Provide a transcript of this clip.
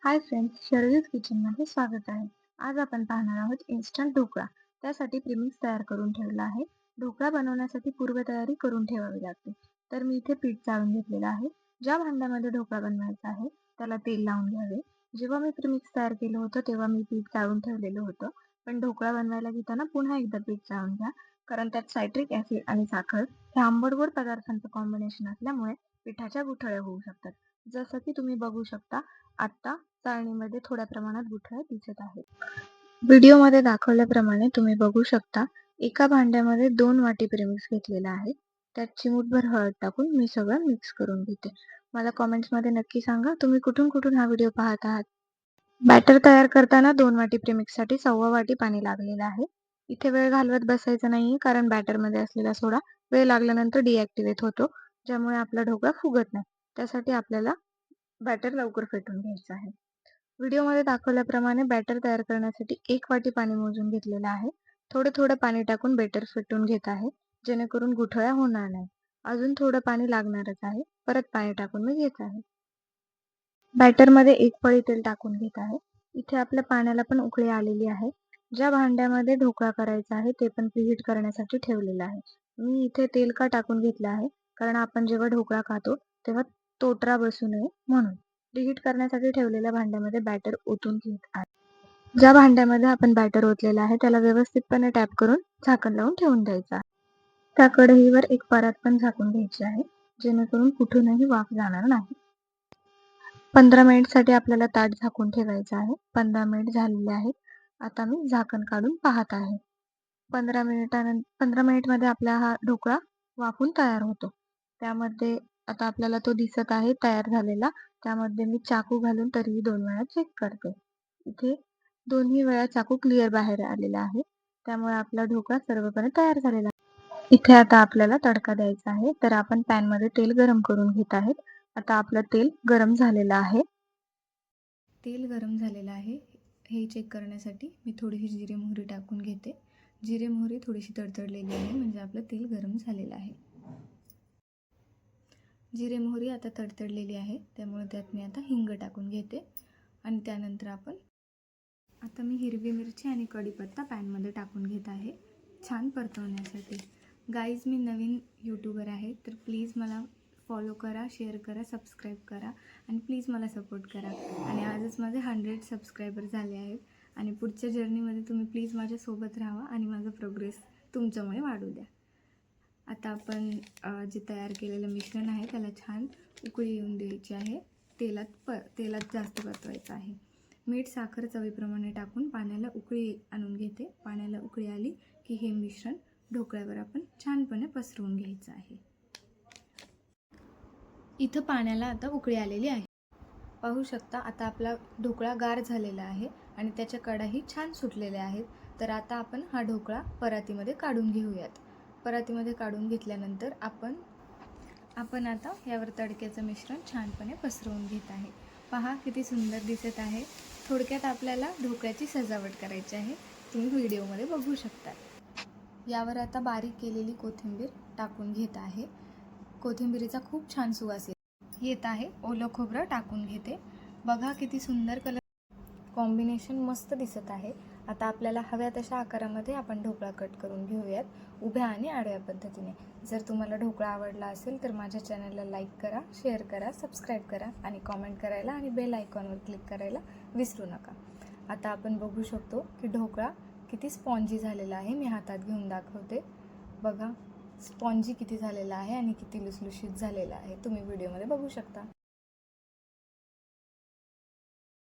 Hi friends, शर्यत किचनमध्ये स्वागत आहे. आज आपण पाहणार आहोत इन्स्टंट ढोकळा. त्यासाठी प्रीमिक्स तयार करून ठेवला आहे. ढोकळा बनवण्यासाठी पूर्वतयारी करून ठेवावी लागते. तर मी इथे पीठ चाळून घेतलेलं आहे. ज्या भांड्यामध्ये ढोकळा बनवायचा आहे त्याला तेल लावून घ्यावे. जेव्हा मी प्रीमिक्स तयार केलं होतं तेव्हा मी पीठ चाळून ठेवलेलं होतं. पण ढोकळा बनवायला घेताना पुन्हा एकदा पीठ चाळून घ्या, कारण त्यात सायट्रिक ऍसिड आणि साखर हे आंबट-गोड पदार्थांचं कॉम्बिनेशन असल्यामुळे पिठाच्या गुठळ्या होऊ शकतात. जसं की तुम्ही बघू शकता आता चाळणीमध्ये थोड्या प्रमाणात गुठळ्या दिसत आहेत. व्हिडिओमध्ये दाखवल्याप्रमाणे तुम्ही बघू शकता एका भांड्यामध्ये 2 वाटी प्रेमिक्स घेतलेला आहे. त्यात चिमूटभर हळद टाकून मी सगळं मिक्स करून घेते. मला कमेंट्समध्ये नक्की सांगा तुम्ही कुठून हा व्हिडिओ पाहत आहात. बॅटर तयार करताना 2 वाटी प्रेमिक्ससाठी 1.25 वाटी पाणी लागलेलं आहे. इथे वेळ घालवत बसायचं नाहीये, कारण बॅटरमध्ये असलेला सोडा वेळ लागल्यानंतर डिॲक्टिव्हेट होतो, ज्यामुळे आपला ढोकळा फुगत नाही. त्यासाठी आपल्याला बॅटर लवकर फेटून घ्यायचं आहे. व्हिडिओमध्ये दाखवल्याप्रमाणे बॅटर तयार करण्यासाठी 1 वाटी पाणी मोजून घेतलेलं आहे. थोडं पाणी टाकून बॅटर फेटून घेत आहे, जेणेकरून गुठळ्या होणार नाही. अजून थोडं पाणी लागणारच आहे. परत पाणी टाकून मी घेत आहे. बॅटरमध्ये 1 पळी तेल टाकून घेत आहे. इथे आपल्या पाण्याला पण उकळी आलेली आहे. ज्या भांड्यामध्ये ढोकळा करायचा आहे ते पण प्रीहीट करण्यासाठी ठेवलेलं आहे. मी इथे तेल का टाकून घेतलं आहे, कारण आपण जेव्हा ढोकळा खातो तेव्हा तोतरा बसू नये म्हणून. प्रीहीट करण्यासाठी ठेवलेल्या भांड्यामध्ये बॅटर ओतून घेत आहे. ज्या भांड्यामध्ये आपण बॅटर ओतलेलं आहे त्याला व्यवस्थितपणे टॅप करून झाकण लावून ठेवून द्यायचं आहे. त्या कढईवर एक परात पण झाकून घ्यायची आहे, जेणेकरून कुठूनही वाफ जाणार नाही. 15 मिनिटसाठी आपल्याला ताट झाकून ठेवायचं आहे. 15 मिनिट झालेले आहेत. आता मी झाकण काढून पाहत आहे. 15 मिनिटमध्ये आपला हा ढोकळा वाफून तयार होतो. त्यामध्ये आता आपल्याला तो दिसत आहे तयार झालेला. त्यामध्ये मी चाकू घालून तरीही 2 वेळा चेक करते. इथे दोन्ही वेळा चाकू क्लिअर बाहेर आलेला आहे. त्यामुळे आपला ढोकळा सर्वपणे तयार झालेला आहे. इथे आता आपल्याला तडका द्यायचा आहे. तर आपण पॅनमध्ये तेल गरम करून घेत आहेत. आता आपलं तेल गरम झालेलं आहे. तेल गरम झालेलं आहे हे चेक करण्यासाठी मी थोडीशी जिरे मोहरी टाकून घेते. जिरे मोहरी थोडीशी तडतडलेली आहे, म्हणजे आपलं तेल गरम झालेलं आहे. जिरे मोहरी आता तडतडलेली आहे, त्यामुळे त्यात मी आता हिंग टाकून घेते. आणि त्यानंतर आता मी हिरवी मिरची आणि कढीपत्ता पॅनमध्ये टाकून घेत आहे, छान परतवण्यासाठी. गाईज, मी नवीन यूट्यूबर आहे, तर प्लीज मला फॉलो करा, शेअर करा, सबस्क्राईब करा आणि प्लीज मला सपोर्ट करा. आणि आजच माझे 100 सबस्क्रायबर झाले आहेत आणि पुढच्या जर्नीमध्ये तुम्ही प्लीज माझ्यासोबत राहा आणि माझा प्रोग्रेस तुमच्यामुळे वाढू द्या. आता आपण जे तयार केलेलं मिश्रण आहे त्याला छान उकळी येऊन द्यायची आहे. तेलात जास्त परतवायचं आहे. मीठ, साखर चवीप्रमाणे टाकून पाण्याला उकळी आणून घेते. पाण्याला उकळी आली की हे मिश्रण ढोकळ्यावर आपण छानपणे पसरवून घ्यायचं आहे. इथं पाण्याला आता उकळी आलेली आहे. पाहू शकता आता आपला ढोकळा गार झालेला आहे आणि त्याच्या कडाही छान सुटलेल्या आहेत. तर आता आपण हा ढोकळा परातीमध्ये काढून घेऊयात. परातीमध्ये काढून घेतल्यानंतर आपण आता यावर तडक्याचं मिश्रण छानपणे पसरवून घेत आहे. पहा किती सुंदर दिसत आहे. थोडक्यात आपल्याला ढोकळ्याची सजावट करायची आहे, तुम्ही व्हिडिओमध्ये बघू शकता. यावर आता बारीक केलेली कोथिंबीर टाकून घेत आहे. कोथिंबीरीचा खूप छान सुवास येत आहे. ओलं खोबरं टाकून घेते. बघा किती सुंदर कलर कॉम्बिनेशन मस्त दिसत आहे. आता आपल्याला हव्या तशा आकारामध्ये आपण ढोकळा कट करून घेऊयात, उभ्या आणि आडव्या पद्धतीने. जर तुम्हाला ढोकळा आवडला असेल तर माझ्या चॅनलला लाईक करा, शेअर करा, सबस्क्राईब करा आणि कॉमेंट करायला आणि बेल आयकॉनवर क्लिक करायला विसरू नका. आता आपण बघू शकतो की ढोकळा किती स्पॉन्जी झालेला आहे. मी हातात घेऊन दाखवते. बघा स्पॉन्जी किती झालेला आहे आणि किती लुसलुशीत झालेला आहे, तुम्ही व्हिडिओमध्ये बघू शकता.